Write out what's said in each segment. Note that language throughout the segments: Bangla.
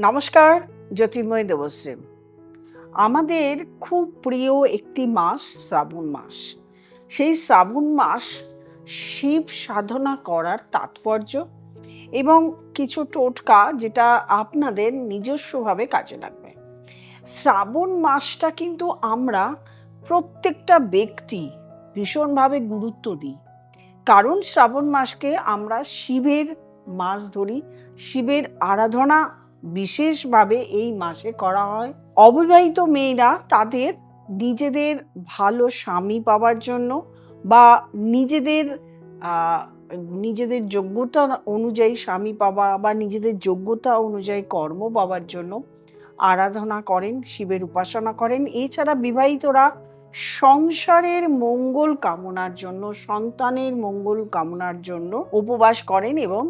নমস্কার, জ্যোতির্ময় দেবশ্রী। আমাদের খুব প্রিয় একটি মাস শ্রাবণ মাস। সেই শ্রাবণ মাস শিব সাধনা করার তাৎপর্য এবং কিছু টোটকা যেটা আপনাদের নিজস্বভাবে কাজে লাগবে। শ্রাবণ মাসটা কিন্তু আমরা প্রত্যেকটা ব্যক্তি ভীষণভাবে গুরুত্ব দিই, কারণ শ্রাবণ মাসকে আমরা শিবের মাস ধরি। শিবের আরাধনা বিশেষভাবে এই মাসে করা হয়। অবিবাহিত মেয়েরা তাদের নিজেদের ভালো স্বামী পাওয়ার জন্য বা নিজেদের নিজেদের যোগ্যতা অনুযায়ী স্বামী পাওয়া বা নিজেদের যোগ্যতা অনুযায়ী কর্ম পাওয়ার জন্য আরাধনা করেন, শিবের উপাসনা করেন। এছাড়া বিবাহিতরা সংসারের মঙ্গল কামনার জন্য, সন্তানের মঙ্গল কামনার জন্য উপবাস করেন এবং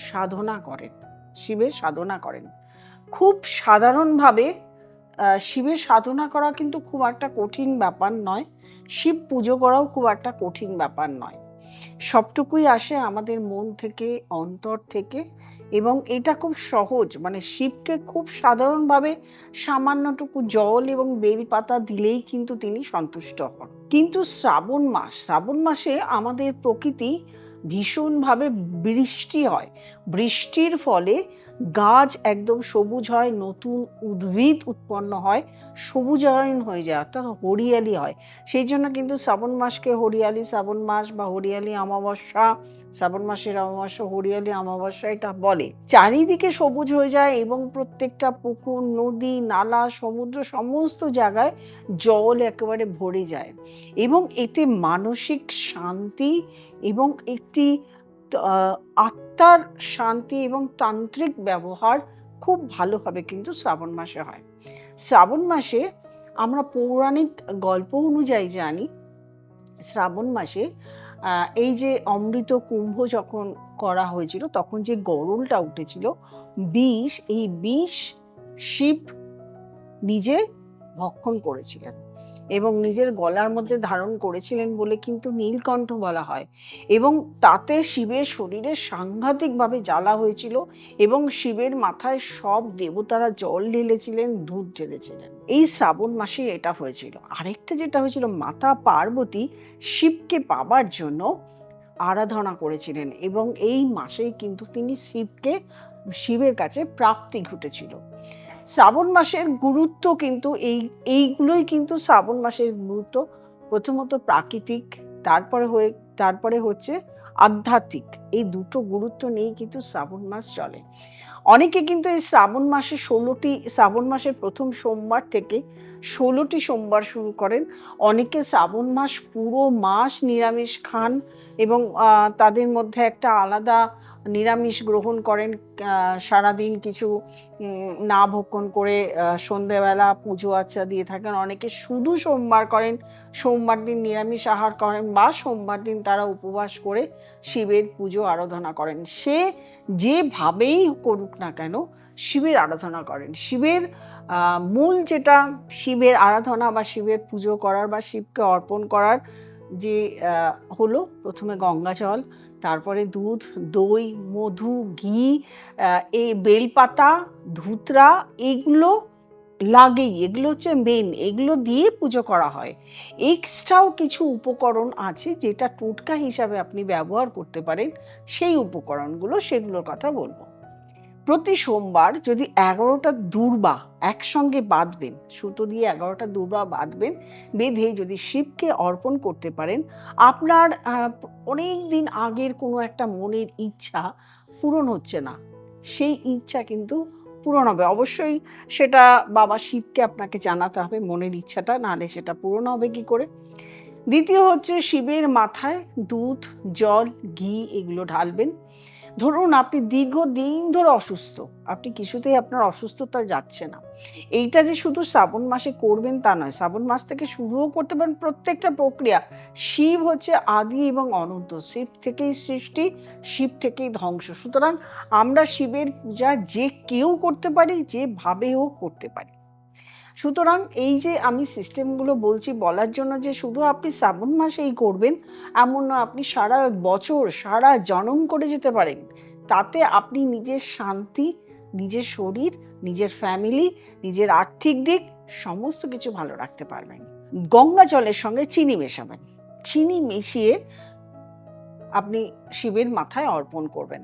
সাধনা করেন, শিবের সাধনা করেন। খুব সাধারণভাবে শিবের সাধনা করা কিন্তু খুব একটা কঠিন ব্যাপার নয়, শিব পুজো করাও খুব একটা কঠিন ব্যাপার নয়। সবটুকুই আসে আমাদের মন থেকে, অন্তর থেকে, এবং এটা খুব সহজ। মানে শিবকে খুব সাধারণভাবে সামান্যটুকু জল এবং বেলপাতা দিলেই কিন্তু তিনি সন্তুষ্ট হন। কিন্তু শ্রাবণ মাসে আমাদের প্রকৃতি ভীষণভাবে বৃষ্টি হয়। বৃষ্টির ফলে গাছ একদম সবুজ হয়, নতুন উদ্ভিদ উৎপন্ন হয়, সবুজায়ন হয়ে যায়, অর্থাৎ হরিয়ালি হয়। সেই জন্য কিন্তু শ্রাবণ মাসকে হরিয়ালি শ্রাবণ মাস বা হরিয়ালি অমাবস্যা, শ্রাবণ মাসের অমাবস্যা হরিয়ালি অমাবস্যা এটা বলে। চারিদিকে সবুজ হয়ে যায় এবং প্রত্যেকটা পুকুর, নদী, নালা, সমুদ্র সমস্ত জায়গায় জল একেবারে ভরে যায় এবং এতে মানসিক শান্তি এবং একটি আত্মার শান্তি এবং তান্ত্রিক ব্যবহার খুব ভালোভাবে কিন্তু শ্রাবণ মাসে হয়। শ্রাবণ মাসে আমরা পৌরাণিক গল্প অনুযায়ী জানি, শ্রাবণ মাসে এই যে অমৃত কুম্ভ যখন করা হয়েছিল তখন যে গরলটা উঠেছিল বিষ, এই বিষ শিব নিজে ভক্ষণ করেছিলেন এবং নিজের গলার মধ্যে ধারণ করেছিলেন বলে কিন্তু নীলকণ্ঠ বলা হয়। এবং তাতে শিবের শরীরে সাংঘাতিকভাবে জ্বালা হয়েছিল এবং শিবের মাথায় সব দেবতারা জল ঢেলেছিলেন, দুধ ঢেলেছিলেন। এই শ্রাবণ মাসে এটা হয়েছিল। আরেকটা যেটা হয়েছিল, মাতা পার্বতী শিবকে পাবার জন্য আরাধনা করেছিলেন এবং এই মাসেই কিন্তু তিনি শিবের কাছে প্রাপ্তি ঘটেছিল। শ্রাবণ মাসের গুরুত্ব কিন্তু এইগুলোই কিন্তু শ্রাবণ মাসের গুরুত্ব। প্রথমত প্রাকৃতিক, তারপরে হচ্ছে আধ্যাত্মিক। এই দুটো গুরুত্ব নিয়েই কিন্তু শ্রাবণ মাস চলে। অনেকে কিন্তু এই শ্রাবণ মাসের প্রথম সোমবার থেকে 16টি সোমবার শুরু করেন। অনেকে শ্রাবণ মাস পুরো মাস নিরামিষ খান এবং তাদের মধ্যে একটা আলাদা নিরামিষ গ্রহণ করেন। সারাদিন কিছু না ভক্ষণ করে সন্ধেবেলা পুজো আচ্ছা দিয়ে থাকেন। অনেকে শুধু সোমবার করেন, সোমবার দিন নিরামিষ আহার করেন বা সোমবার দিন তারা উপবাস করে শিবের পুজো আরাধনা করেন। সে যেভাবেই করুক না কেন শিবের আরাধনা করেন। শিবের মূল যেটা শিবের আরাধনা বা শিবের পুজো করার বা শিবকে অর্পণ করার যে হলো, প্রথমে গঙ্গা জল, তারপরে দুধ, দই, মধু, ঘি, এই বেলপাতা, ধুতরা, এইগুলো লাগেই। এগুলো হচ্ছে মেন, এগুলো দিয়ে পুজো করা হয়। এক্সট্রাও কিছু উপকরণ আছে যেটা টোটকা হিসাবে আপনি ব্যবহার করতে পারেন। সেই উপকরণগুলো, সেগুলোর কথা বলবো। প্রতি সোমবার যদি 11টা দূর্বা একসঙ্গে বাঁধবেন, সুতো দিয়ে 11টা দূর্বা বাঁধবেন, বেঁধে যদি শিবকে অর্পণ করতে পারেন, আপনার অনেক দিন আগের কোনো একটা মনের ইচ্ছা পূরণ হচ্ছে না, সেই ইচ্ছা কিন্তু পূরণ হবে। অবশ্যই সেটা বাবা শিবকে আপনাকে জানাতে হবে মনের ইচ্ছাটা, নাহলে সেটা পূরণ হবে কি করে। দ্বিতীয় হচ্ছে শিবের মাথায় দুধ, জল, ঘি এগুলো ঢালবেন। ধরুন আপনি দীর্ঘদিন ধরে অসুস্থ, আপনি কিছুতেই আপনার অসুস্থতা যাচ্ছে না, এইটা যে শুধু শ্রাবণ মাসে করবেন তা নয়, শ্রাবণ মাস থেকে শুরুও করতে পারেন। প্রত্যেকটা প্রক্রিয়া, শিব হচ্ছে আদি এবং অনন্ত, শিব থেকেই সৃষ্টি, শিব থেকেই ধ্বংস। সুতরাং আমরা শিবের পূজা যে কেউ করতে পারি, যেভাবে হোক করতে পারি। সুতরাং এই যে আমি সিস্টেমগুলো বলছি বলার জন্য যে শুধু আপনি শ্রাবণ মাসেই করবেন এমন নয়, আপনি সারা বছর সারা জনম করে যেতে পারেন। তাতে আপনি নিজের শান্তি, নিজের শরীর নিজের ফ্যামিলি, নিজের আর্থিক দিক সমস্ত কিছু ভালো রাখতে পারবেন। গঙ্গা জলের সঙ্গে চিনি মেশাবেন। চিনি মিশিয়ে আপনি শিবের মাথায় অর্পণ করবেন।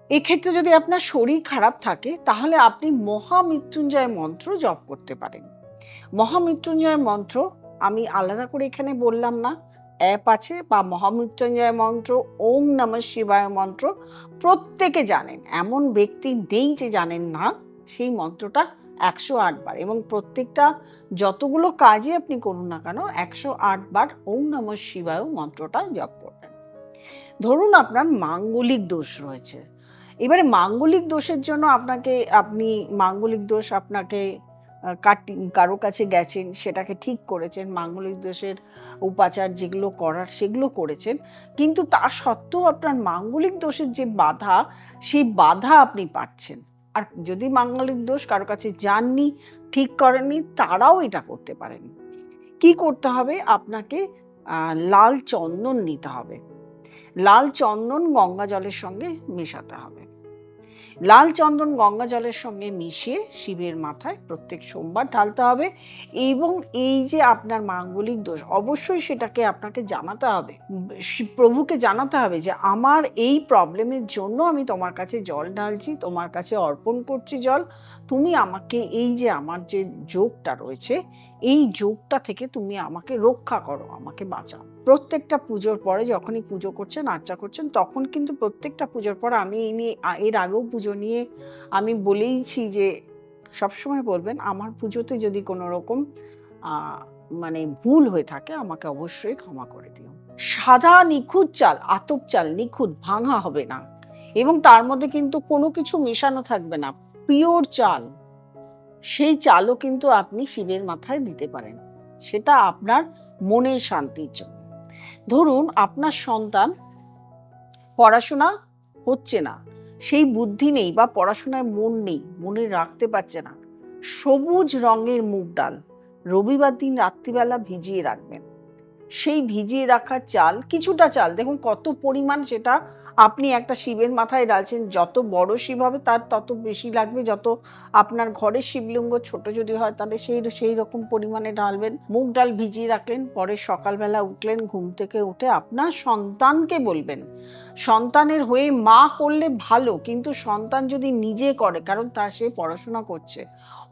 এক্ষেত্রে যদি আপনার শরীর খারাপ থাকে তাহলে আপনি মহামৃত্যুঞ্জয় মন্ত্র জপ করতে পারেন। মহামৃত্যুঞ্জয় মন্ত্র আমি আলাদা করে এখানে বললাম না, অ্যাপ আছে, বা মহামৃত্যুঞ্জয় মন্ত্র, ওম নমঃ শিবায় মন্ত্র প্রত্যেকে জানেন, এমন ব্যক্তি নেই যে জানেন না। সেই মন্ত্রটা 108 বার, এবং প্রত্যেকটা যতগুলো কাজই আপনি করুন না কেন 108 বার ওম নমঃ শিবায় মন্ত্রটা জপ করবেন। ধরুন আপনার মাঙ্গলিক দোষ রয়েছে, এবারে মাঙ্গলিক দোষের জন্য মাঙ্গলিক দোষ আপনাকে কারো কাছে গেছেন, সেটাকে ঠিক করেছেন, মাঙ্গলিক দোষের উপাচার যেগুলো করার সেগুলো করেছেন, কিন্তু তা সত্ত্বেও আপনার মাঙ্গলিক দোষের যে বাধা, সেই বাধা আপনি পাচ্ছেন। আর যদি মাঙ্গলিক দোষ কারো কাছে যাননি, ঠিক করেননি, তারাও এটা করতে পারেন। কি করতে হবে? আপনাকে লাল চন্দন নিতে হবে। লাল চন্দন গঙ্গা জলের সঙ্গে মেশাতে হবে। লাল চন্দন গঙ্গা জলের সঙ্গে মিশিয়ে শিবের মাথায় প্রত্যেক সোমবার ঢালতে হবে। এবং এই যে আপনার মাঙ্গলিক দোষ, অবশ্যই সেটাকে আপনাকে জানাতে হবে, প্রভুকে জানাতে হবে যে আমার এই প্রবলেমের জন্য আমি তোমার কাছে জল ঢালছি, তোমার কাছে অর্পণ করছি জল, তুমি আমাকে এই যে আমার যে যোগটা রয়েছে, এই যোগটা থেকে তুমি আমাকে রক্ষা করো, আমাকে বাঁচাও। প্রত্যেকটা পুজোর পরে যখনই পুজো করছেন, আর্চা করছেন, তখন কিন্তু প্রত্যেকটা পুজোর পর আমি এই নিয়ে, এর আগেও পুজো নিয়ে আমি বলেইছি যে সবসময় বলবেন আমার পুজোতে যদি কোনো রকম মানে ভুল হয়ে থাকে আমাকে অবশ্যই ক্ষমা করে দিও। সাদা নিখুঁত চাল, আতপ চাল, নিখুঁত, ভাঙা হবে না, এবং তার মধ্যে কিন্তু কোনো কিছু মেশানো থাকবে না, পিওর চাল। সেই চালও কিন্তু আপনি শিবের মাথায় দিতে পারেন, সেটা আপনার মনের শান্তির জন্য। ধরুন আপনার সন্তান পড়াশোনা হচ্ছে না, সেই বুদ্ধি নেই বা পড়াশোনায় মন নেই, মনে রাখতে পারছে না, সবুজ রঙের মুগ ডাল রবিবার দিন রাত্রিবেলা ভিজিয়ে রাখবেন। সেই ভিজিয়ে রাখা চাল, কিছুটা চাল, দেখুন কত পরিমাণ সেটা আপনি একটা শিবের মাথায় ঢালছেন, যত বড় শিব হবে তার তত বেশি লাগবে, যত আপনার ঘরের শিবলিঙ্গ ছোট যদি হয় তাহলে সেই রকম পরিমাণে ঢালবেন। মুগ ডাল ভিজিয়ে রাখলেন, পরে সকালবেলা উঠলেন, ঘুম থেকে উঠে আপনার সন্তানকে বলবেন। সন্তানের হয়ে মা করলে ভালো, কিন্তু সন্তান যদি নিজে করে, কারণ সে পড়াশোনা করছে,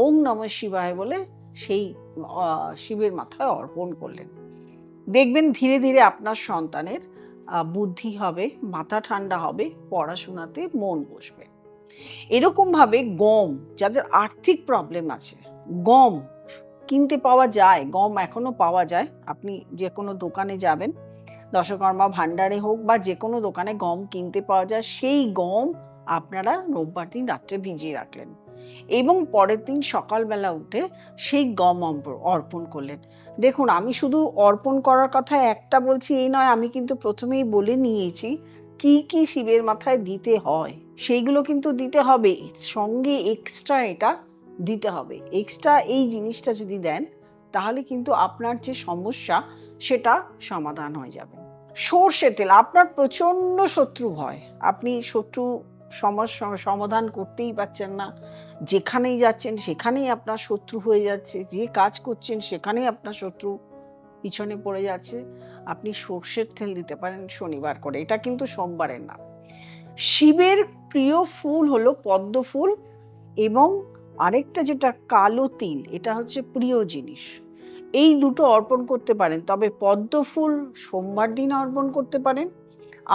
ওম নমঃ শিবায় বলে সেই শিবের মাথায় অর্পণ করলেন। দেখবেন ধীরে ধীরে আপনার সন্তানের বুদ্ধি হবে, মাথা ঠান্ডা হবে, পড়াশোনাতে মন বসবে। এরকমভাবে গম, যাদের আর্থিক প্রবলেম আছে, গম কিনতে পাওয়া যায়, গম এখনো পাওয়া যায়, আপনি যে কোনো দোকানে যাবেন, দশকর্মা ভাণ্ডারে হোক বা যে কোনো দোকানে গম কিনতে পাওয়া যায়, সেই গম আপনারা রোববার দিন রাত্রে ভিজিয়ে রাখলেন এবং পরের দিন সকালবেলা উঠে সেই গম অর্পণ করলেন। দেখুন আমি শুধু অর্পণ করার কথা একটা বলছি এই নয়, আমি কিন্তু প্রথমেই বলে নিয়েছি কি কি শিবের মাথায় দিতে হয়, সেইগুলো কিন্তু দিতে হবে, সঙ্গে এক্সট্রা এটা দিতে হবে। এক্সট্রা এই জিনিসটা যদি দেন তাহলে কিন্তু আপনার যে সমস্যা সেটা সমাধান হয়ে যাবে। সর্ষে তেল, আপনার প্রচণ্ড শত্রু হয়, আপনি শত্রু সমস্যা সমাধান করতেই পারছেন না, যেখানেই যাচ্ছেন সেখানেই আপনার শত্রু হয়ে যাচ্ছে, যে কাজ করছেন সেখানেই আপনার শত্রু পিছনে পড়ে যাচ্ছে, আপনি সর্ষের তেল দিতে পারেন শনিবার করে, এটা কিন্তু সোমবারের না। শিবের প্রিয় ফুল হলো পদ্ম ফুল, এবং আরেকটা যেটা কালো তিল, এটা হচ্ছে প্রিয় জিনিস, এই দুটো অর্পণ করতে পারেন। তবে পদ্ম ফুল সোমবার দিন অর্পণ করতে পারেন,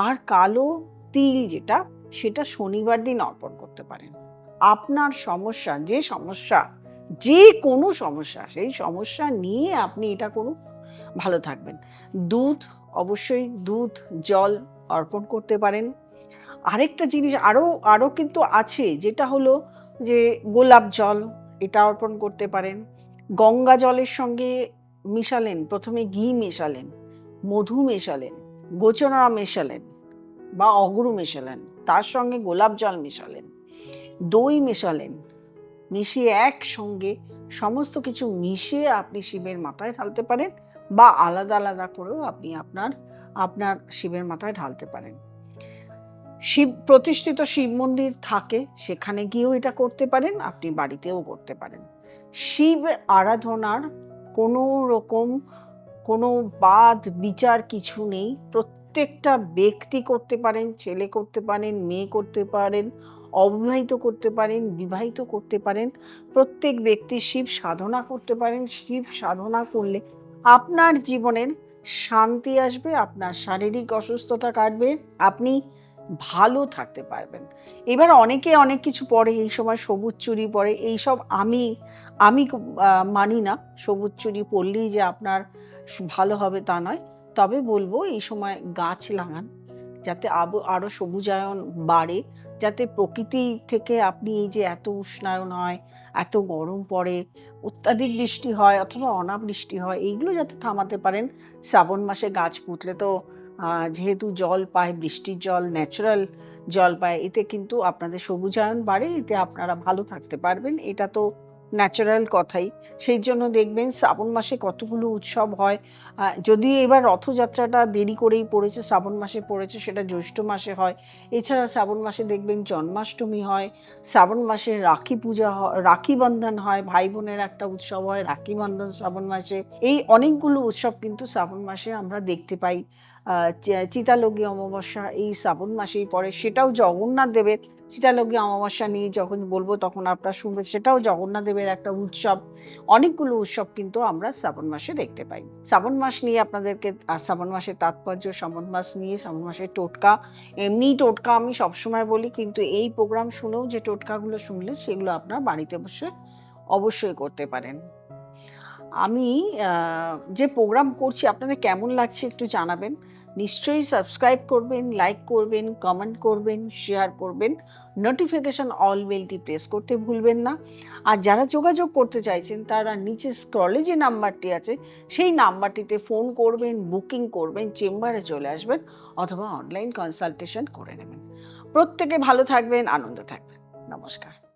আর কালো তিল যেটা, সেটা শনিবার দিন অর্পণ করতে পারেন। আপনার সমস্যা, যে কোনো সমস্যা, সেই সমস্যা নিয়ে আপনি এটা করুন, ভালো থাকবেন। দুধ, অবশ্যই দুধ জল অর্পণ করতে পারেন। আরেকটা জিনিস আরও কিন্তু আছে, যেটা হলো যে গোলাপ জল, এটা অর্পণ করতে পারেন। গঙ্গা জলের সঙ্গে মিশালেন, প্রথমে ঘি মেশালেন, মধু মেশালেন, গোচনা মেশালেন বা অগুরু মেশালেন, তার সঙ্গে গোলাপ জল মেশালেন, দই মেশালেন, মিশিয়ে একসঙ্গে সমস্ত কিছু মিশিয়ে আপনি শিবের মাথায় ঢালতে পারেন, বা আলাদা আলাদা করেও আপনি আপনার শিবের মাথায় ঢালতে পারেন। শিব প্রতিষ্ঠিত শিব মন্দির থাকে, সেখানে গিয়েও এটা করতে পারেন, আপনি বাড়িতেও করতে পারেন। শিব আরাধনার কোনো রকম কোনো বাদ বিচার কিছু নেই। প্রত্যেকটা ব্যক্তি করতে পারেন, ছেলে করতে পারেন, মেয়ে করতে পারেন, অবিবাহিত করতে পারেন, বিবাহিত করতে পারেন। প্রত্যেক ব্যক্তি শিব সাধনা করতে পারেন। শিব সাধনা করলে আপনার জীবনের শান্তি আসবে, আপনার শারীরিক অসুস্থতা কাটবে, আপনি ভালো থাকতে পারবেন। এবার অনেকে অনেক কিছু পড়ে, এই সময় সবুজ চুড়ি পরে, এইসব আমি আমি মানি না। সবুজ চুড়ি পরলেই যে আপনার ভালো হবে তা নয়। তবে বলবো এই সময় গাছ লাগান, যাতে আরো সবুজায়ন বাড়ে, যাতে প্রকৃতি থেকে আপনি এই যে এত উষ্ণায়ন হয়, এত গরম পড়ে, অত্যাধিক বৃষ্টি হয় অথবা অনাবৃষ্টি হয়, এইগুলো যাতে থামাতে পারেন। শ্রাবণ মাসে গাছ পুঁতলে তো যেহেতু জল পায়, বৃষ্টির জল, ন্যাচারাল জল পায়, এতে কিন্তু আপনাদের সবুজায়ন বাড়ে, এতে আপনারা ভালো থাকতে পারবেন। এটা তো ন্যাচারাল কথাই। সেই জন্য দেখবেন শ্রাবণ মাসে কতগুলো উৎসব হয়। যদি এবার রথযাত্রাটা দেরি করেই পড়েছে, শ্রাবণ মাসে পড়েছে, সেটা জ্যৈষ্ঠ মাসে হয়। এছাড়া শ্রাবণ মাসে দেখবেন জন্মাষ্টমী হয়, শ্রাবণ মাসে রাখি পূজা হয়, রাখি বন্ধন হয়, ভাই বোনের একটা উৎসব হয় রাখি বন্ধন শ্রাবণ মাসে। এই অনেকগুলো উৎসব কিন্তু শ্রাবণ মাসে আমরা দেখতে পাই। চিতালগ্গী অমাবস্যা এই শ্রাবণ মাসেই পড়ে, সেটাও জগন্নাথ দেবের। চিতালগ্গী অমাবস্যা নিয়ে যখন বলবো তখন আপনারা শুনবেন, সেটাও জগন্নাথ দেবের একটা উৎসব। অনেকগুলো উৎসব কিন্তু আমরা শ্রাবণ মাসে দেখতে পাই। শ্রাবণ মাস নিয়ে আপনাদেরকে, শ্রাবণ মাসের তাৎপর্য, শ্রাবণ মাস নিয়ে, শ্রাবণ মাসের টোটকা, এমনি টোটকা আমি সবসময় বলি, কিন্তু এই প্রোগ্রাম শুনেও যে টোটকাগুলো শুনলেন সেগুলো আপনার বাড়িতে বসে অবশ্যই করতে পারেন। আমি যে প্রোগ্রাম করছি আপনাদের কেমন লাগছে একটু জানাবেন। নিশ্চয়ই সাবস্ক্রাইব করবেন, লাইক করবেন, কমেন্ট করবেন, শেয়ার করবেন, নোটিফিকেশন অল বেলটি প্রেস করতে ভুলবেন না। আর যারা যোগাযোগ করতে চাইছেন তারা নিচে স্ক্রলে যে নাম্বারটি আছে সেই নাম্বারটিতে ফোন করবেন, বুকিং করবেন, চেম্বারে চলে আসবেন অথবা অনলাইন কনসালটেশন করে নেবেন। প্রত্যেকে ভালো থাকবেন, আনন্দে থাকবেন। নমস্কার।